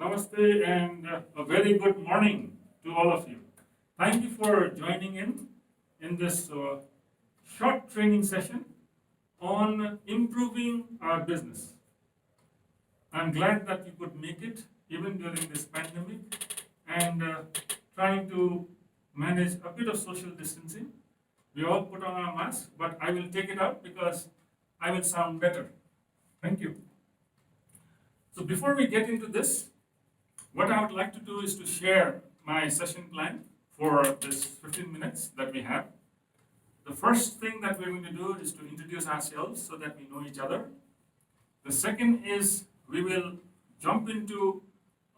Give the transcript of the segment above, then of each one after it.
Namaste and a very good morning to all of you. Thank you for joining in this short training session on improving our business. I'm glad that you could make it even during this pandemic and trying to manage a bit of social distancing. We all put on our masks, but I will take it out because I will sound better. Thank you. So before we get into this, what I would like to do is to share my session plan for this 15 minutes that we have. The first thing that we're going to do is to introduce ourselves so that we know each other. The second is we will jump into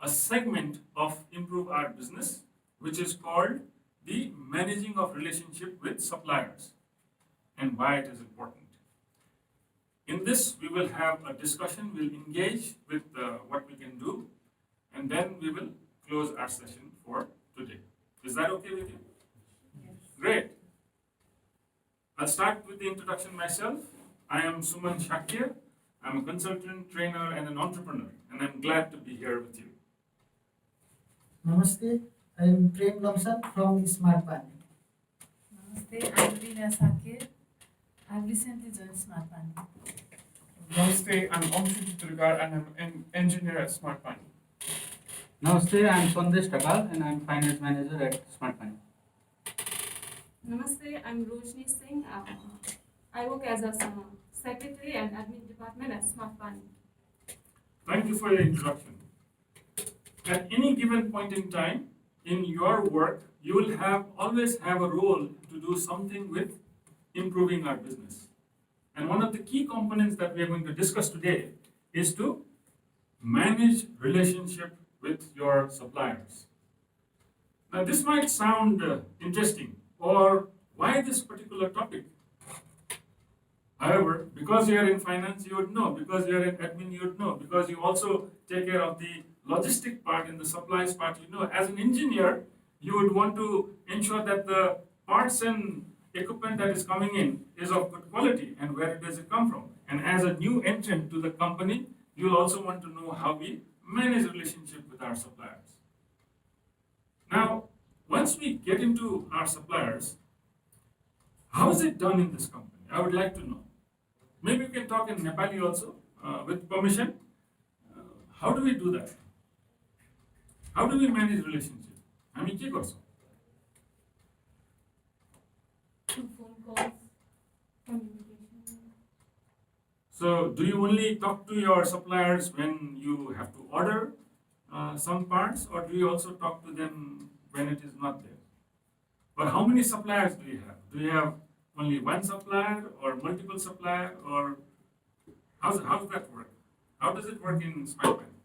a segment of Improve Our Business, which is called the Managing of Relationship with Suppliers and why it is important. In this, we will have a discussion, we'll engage with what we can do, and then we will close our session for today. Is that okay with you? Yes. Great. I'll start with the introduction myself. I am Suman Shakya. I'm a consultant, trainer, and an entrepreneur, and I'm glad to be here with you. Namaste, I am Prem Lamsan from Smart Pani. Namaste, I'm Rina Sakir. I've recently joined Smart Pani. Namaste, I'm Amshit Durgar and I'm an engineer at Smart Pani. Namaste, I am Sandesh Takal and I am finance manager at Smart Pani. Namaste, I'm Roshni Singh. I work as a secretary and admin department at Smart Pani. Thank you for your introduction. At any given point in time in your work, you will always have a role to do something with improving our business. And one of the key components that we are going to discuss today is to manage relationship with your suppliers. Now this might sound interesting, or why this particular topic? However, because you are in finance, you would know. Because you are in admin, you would know. Because you also take care of the logistic part and the supplies part, you know. As an engineer, you would want to ensure that the parts and equipment that is coming in is of good quality and where does it come from. And as a new entrant to the company, you'll also want to know how we manage relationship with our suppliers. Now, once we get into our suppliers, how is it done in this company? I would like to know. Maybe we can talk in Nepali also, with permission. How do we do that? How do we manage relationship? I mean, ke garchhau? Through phone calls, communication. So, do you only talk to your suppliers when you have to order some parts, or do you also talk to them when it is not there? But how many suppliers do you have? Do you have only one supplier or multiple suppliers, or how's that work? How does it work in Smart Pani?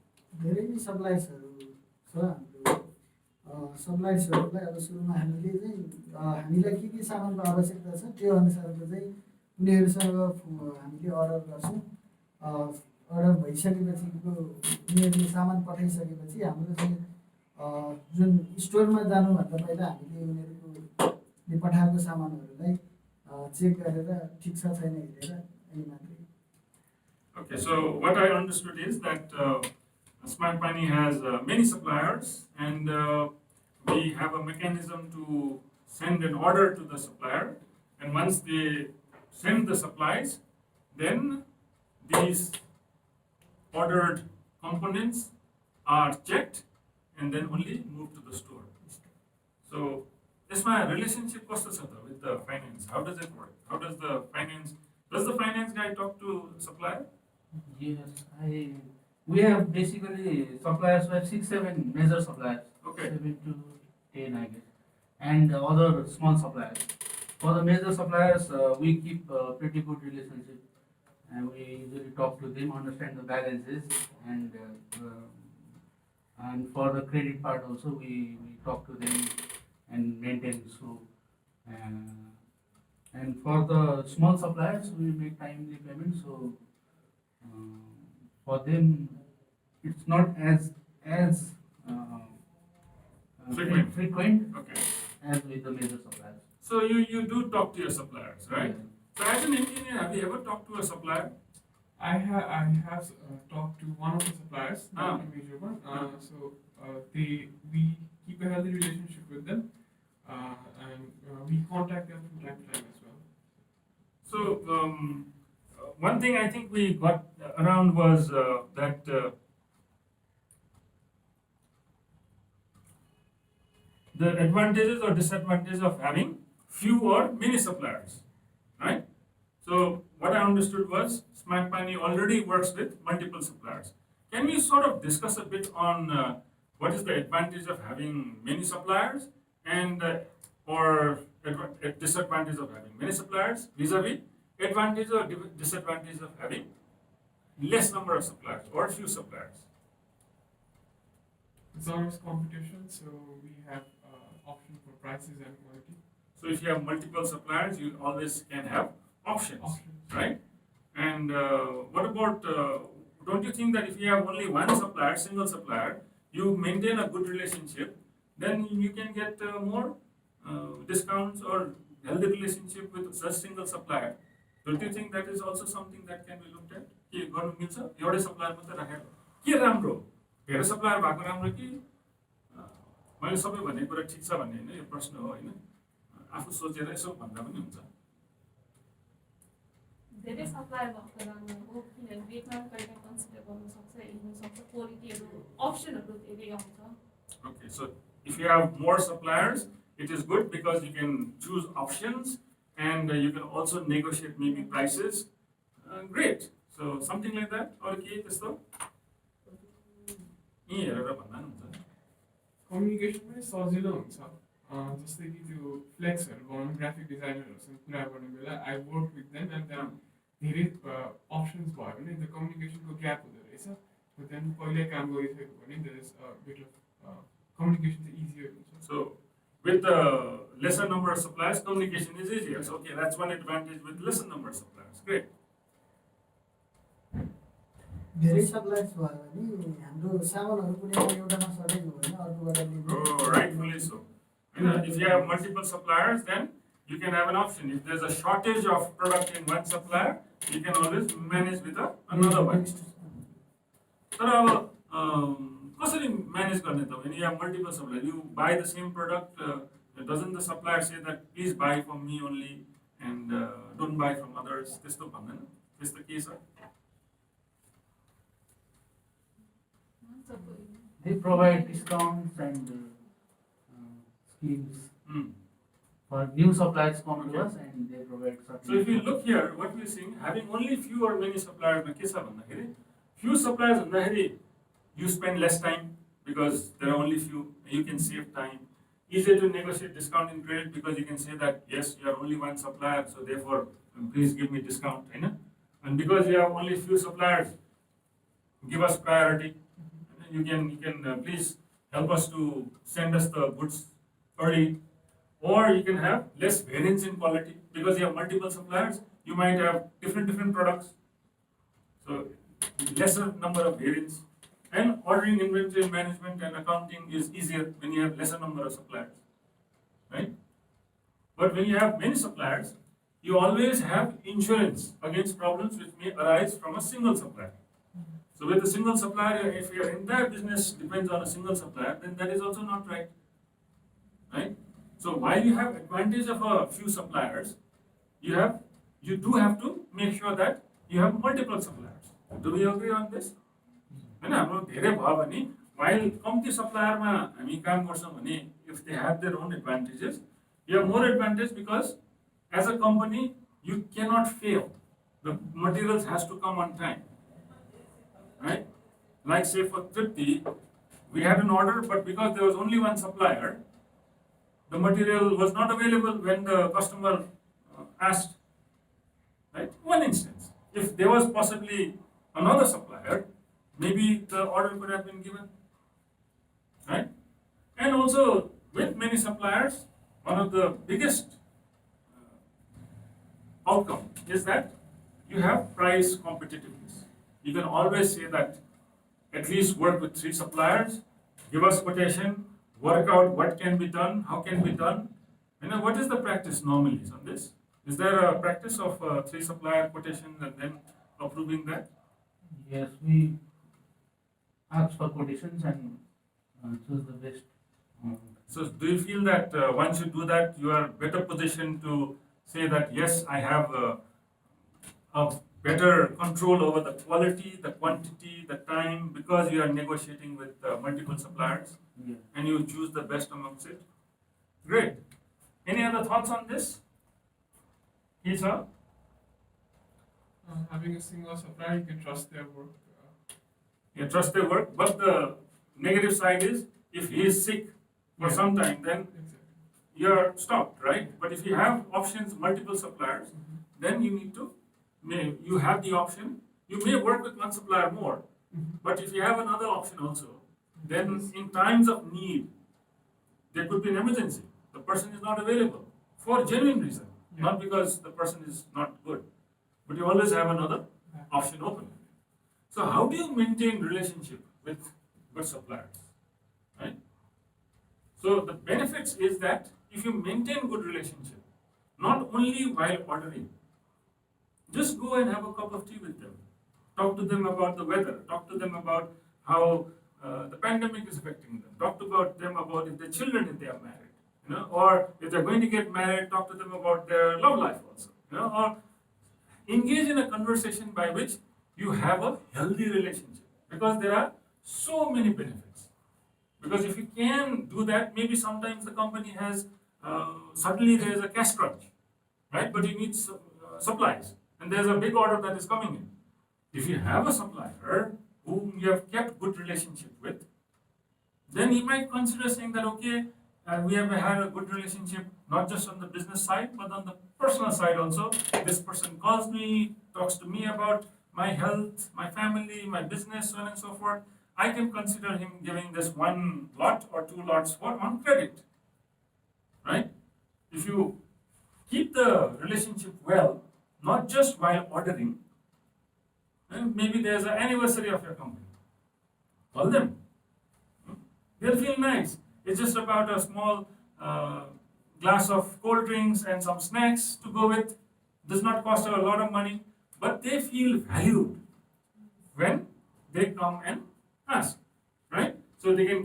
धेरै नै सप्लायर्सहरू छ हाम्रो सप्लायर्सहरूलाई अब सुरुमा हामीले चाहिँ हामीलाई के सामानको आवश्यकता छ त्यो अनुसारको चाहिँ उनीहरूसँग हामीले अर्डर गर्छौँ अर्डर भइसकेपछिको उनीहरूले सामान पठाइसकेपछि हाम्रो चाहिँ जुन स्टोरमा जानुभन्दा पहिला हामीले उनीहरूले पठाएको सामानहरूलाई चेक गरेर ठिक छ छैन हेरेर अनि मात्रै. Okay, so what I understood is that Smart Pani has many suppliers, and we have a mechanism to send an order to the supplier, and once they send the supplies, then these ordered components are checked and then only moved to the store. So this my relationship with the finance. How does it work? How does the finance guy talk to the supplier? Yes, we have basically suppliers, we have 6-7 major suppliers. Okay. 7 to 10 I guess. And other small suppliers. For the major suppliers, we keep a pretty good relationship. And we usually talk to them, understand the balances, and for the credit part also we talk to them and maintain through. And for the small suppliers, we make timely payments. So for them, it's not as frequent Okay. as with the major suppliers. So you do talk to your suppliers, right? Yeah. So as an engineer, have you ever talked to a supplier? I have talked to one of the suppliers, Ah. not a major one. We keep a healthy relationship with them, and we contact them from time to time as well. So, one thing I think we got around was that the advantages or disadvantages of having few or many suppliers, right? So, what I understood was Smack Pani already works with multiple suppliers. Can we sort of discuss a bit on what is the advantage of having many suppliers and or disadvantage of having many suppliers vis-a-vis advantage or disadvantage of having less number of suppliers or few suppliers? It's always competition, so we have option for prices and quality. So if you have multiple suppliers, you always can have options, Options. right? And what about, don't you think that if you have only one supplier, single supplier, you maintain a good relationship, then you can get more discounts or healthy relationship with such single supplier? Don't you think that is also something that can be looked at? के गर्नु मिल्छ एउटै supplier मात्रै राखेर के राम्रो धेरै supplier भएको राम्रो कि मैले सबै भन्ने कुरा ठिक छ भन्ने हैन यो प्रश्न हो हैन आफू सोचेर यसो भन्दा पनि हुन्छ धेरै सप्लायर भएको राम्रो हो किनभने रेटमा पनि कहिले कन्सिडर गर्न सक्छ हेर्न सक्छ क्वालिटीहरू अप्सनहरू धेरै आउँछ Okay, so if you have more suppliers, it is good because you can choose options and you can also negotiate maybe prices. Great. So something like that. Or के त्यस्तो यी हेरेर भन्दा नि हुन्छ कम्युनिकेसन पनि सजिलो हुन्छ जस्तै कि त्यो फ्लेक्सहरू बनाउनु ग्राफिक डिजाइनरहरूसँग कुरा गर्ने बेला I work with them and then धेरै अप्सन्स भयो भने त्यो कम्युनिकेसनको ग्याप हुँदो रहेछ देन पहिल्यै काम गरिसक्यो भने there is bit of communication चाहिँ इजियर हुन्छ So with lesser number of suppliers, communication is easier. So okay, that's one advantage with lesser number of suppliers. Great. धेरै सप्लायर्स भयो भने हाम्रो सामानहरू पनि एउटामा सर्टेज हो भने अर्कोबाट लिने Oh, rightfully so. And if you have multiple suppliers, then you can have an option. If there's a shortage of product in one supplier, you can always manage with another one. तर अब कसरी manage गर्ने त when you have multiple suppliers, you buy the same product, doesn't the supplier say that please buy from me only and don't buy from others? त्यस्तो भन्दैन त्यस्तो के छ They provide discounts and schemes for new suppliers come to us and they provide certain. So if you look here, what we are seeing, having only few or many suppliers, मा के छ भन्दाखेरि few suppliers भन्दाखेरि you spend less time because there are only few. You can save time. Easier to negotiate discount in credit because you can say that yes, you are only one supplier, so therefore please give me discount, right? And because you have only few suppliers, give us priority. You can please help us to send us the goods early, or you can have less variance in quality because you have multiple suppliers. You might have different products, so lesser number of variants. And ordering, inventory management and accounting is easier when you have lesser number of suppliers, right? But when you have many suppliers, you always have insurance against problems which may arise from a single supplier. So with a single supplier, if your entire business depends on a single supplier, then that is also not right, right? So while you have advantage of a few suppliers, you do have to make sure that you have multiple suppliers. Do we agree on this? हैन हाम्रो धेरै भयो भने while कम्ती सप्लायरमा हामी काम गर्छौं भने if they have their own advantages, you have more advantage because as a company you cannot fail. The materials has to come on time, right? Like say for Tripti, we had an order, but because there was only one supplier, the material was not available when the customer asked, right? One instance. If there was possibly another supplier, maybe the order could have been given, right? And also with many suppliers, one of the biggest outcome is that you have price competitiveness. You can always say that at least work with 3 suppliers, give us quotation, work out what can be done, how can be done. And what is the practice normally on this? Is there a practice of 3 supplier quotations and then approval? approving that? Yes, we ask for quotations and choose the best. So do you feel that once you do that, you are better positioned to say that, yes, I have a better control over the quality, the quantity, the time, because you are negotiating with multiple suppliers Yeah. and you choose the best amongst it? Great. Any other thoughts on this? Yes, sir? Having a single supplier, you can trust their work. You trust their work, but the negative side is if he is sick for Yeah. some time, then Exactly. you're stopped, right? But if you have options, multiple suppliers, Mhm. then you need to, you have the option. You may work with one supplier more, Mhm. but if you have another option also, then Yes. in times of need, there could be an emergency. The person is not available for genuine reason, Yeah. not because the person is not good. But you always have another Yeah. option open. So how do you maintain relationship with good suppliers, right? So the benefits is that if you maintain good relationship, not only while ordering, just go and have a cup of tea with them. Talk to them about the weather. Talk to them about how the pandemic is affecting them. Talk about them about if their children, if they are married, or if they're going to get married, talk to them about their love life also, or engage in a conversation by which you have a healthy relationship, because there are so many benefits. Because if you can do that, maybe sometimes the company has suddenly there is a cash crunch, right? But you need supplies, and there's a big order that is coming in. If you have a supplier whom you have kept good relationship with, then he might consider saying that, okay, we have had a good relationship, not just on the business side, but on the personal side also. This person calls me, talks to me about my health, my family, my business, so on and so forth. I can consider him giving this one lot or two lots on credit, right? If you keep the relationship well, not just while ordering, and maybe there's an anniversary of your company. Call them. They'll feel nice. It's just about a small glass of cold drinks and some snacks to go with. Does not cost a lot of money, but they feel valued when they come and ask, right? So they can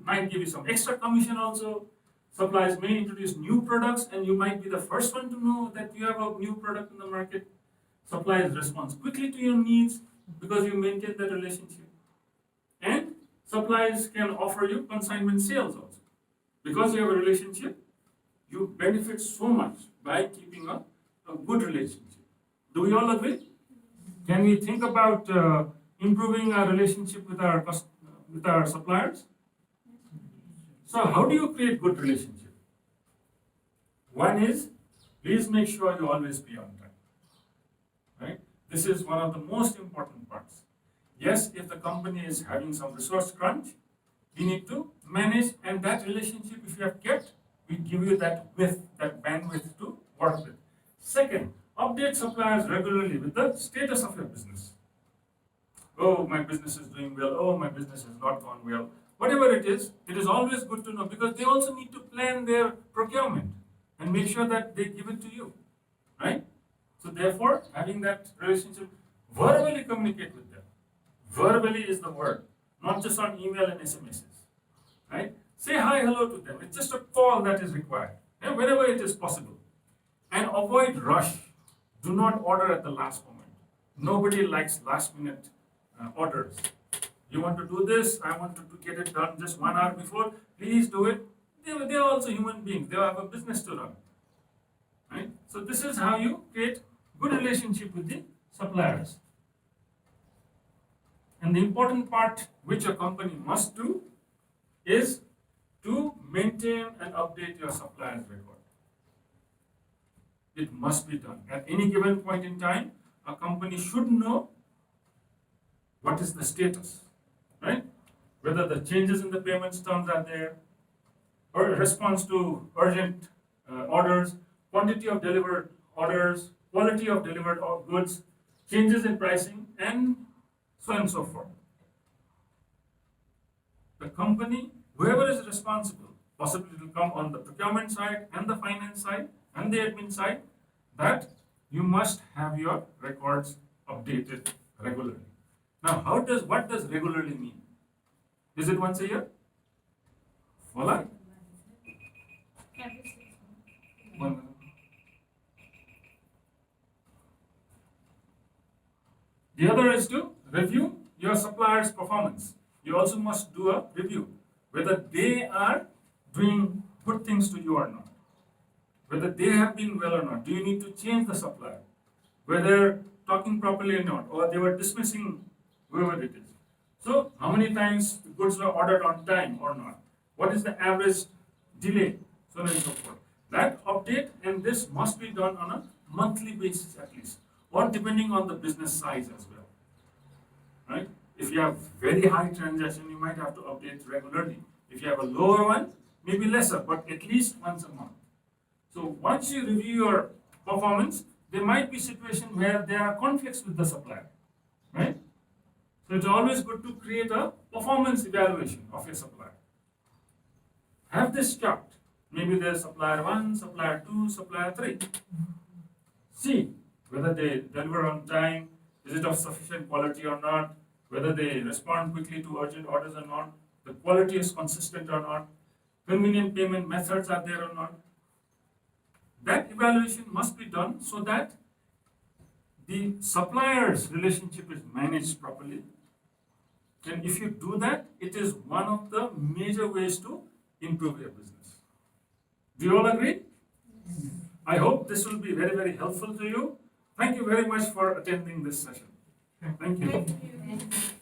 might give you some extra commission also. Suppliers may introduce new products, and you might be the first one to know that you have a new product in the market. Suppliers respond quickly to your needs because you maintain that relationship. And suppliers can offer you consignment sales also. Because you have a relationship, you benefit so much by keeping a good relationship. Do we all agree? Can we think about improving our relationship with our suppliers? So how do you create good relationship? One is, please make sure you always be on time. Right? This is one of the most important parts. Yes, if the company is having some resource crunch, we need to manage, and that relationship, if you have kept, we give you that width, that bandwidth to work with. Second, update suppliers regularly with the status of your business. Oh, my business is doing well. Oh, my business has not gone well. Whatever it is always good to know, because they also need to plan their procurement and make sure that they give it to you, right? So therefore, having that relationship, verbally communicate with them. Verbally is the word, not just on email and SMSs, right? Say hi, hello to them. It's just a call that is required, whenever it is possible. And avoid rush. Do not order at the last moment. Nobody likes last minute orders. You want to do this, I want to get it done just 1 hour before, please do it. They are also human beings. They have a business to run, right? So this is how you create good relationship with the suppliers. And the important part which a company must do is to maintain and update your suppliers record. It must be done. At any given point in time, a company should know what is the status, right? Whether the changes in the payments terms are there, or response to urgent orders, quantity of delivered orders, quality of delivered goods, changes in pricing, and so on and so forth. The company, whoever is responsible, possibly it will come on the procurement side and the finance side and the admin side, that you must have your records updated regularly. Now, what does regularly mean? Is it once a year? Voila. Every 6 months. 1 minute. The other is to review your supplier's performance. You also must do a review whether they are doing good things to you or not, whether they have been well or not. Do you need to change the supplier? Whether talking properly or not, or they were dismissing whoever it is. So, how many times the goods were ordered on time or not? What is the average delay? So on and so forth. That update and this must be done on a monthly basis at least, or depending on the business size as well. Right? If you have very high transaction, you might have to update regularly. If you have a lower one, maybe lesser, but at least once a month. So once you review your performance, there might be situations where there are conflicts with the supplier, right? So it's always good to create a performance evaluation of your supplier. Have this chart. Maybe there's supplier 1, supplier 2, supplier 3. See whether they deliver on time, is it of sufficient quality or not, whether they respond quickly to urgent orders or not, the quality is consistent or not, convenient payment methods are there or not. That evaluation must be done so that the supplier's relationship is managed properly. And if you do that, it is one of the major ways to improve your business. Do you all agree? I hope this will be very, very helpful to you. Thank you very much for attending this session. Thank you. Thank you.